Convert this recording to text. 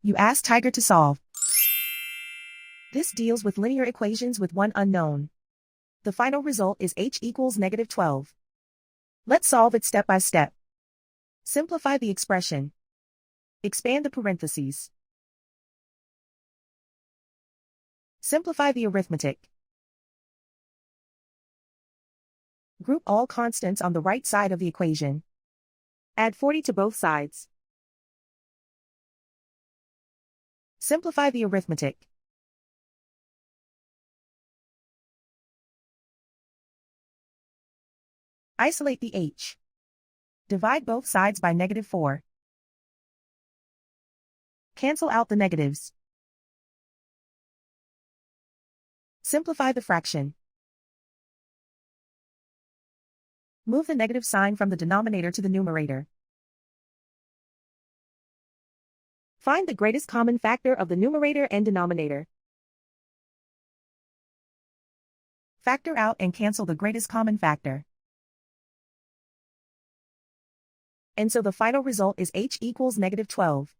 You ask Tiger to solve. This deals with linear equations with one unknown. The final result is h equals -12. Let's solve it step by step. Simplify the expression. Expand the parentheses. Simplify the arithmetic. Group all constants on the right side of the equation. Add 40 to both sides. Simplify the arithmetic. Isolate the h. Divide both sides by -4. Cancel out the negatives. Simplify the fraction. Move the negative sign from the denominator to the numerator. Find the greatest common factor of the numerator and denominator. Factor out and cancel the greatest common factor. And so the final result is h equals -12.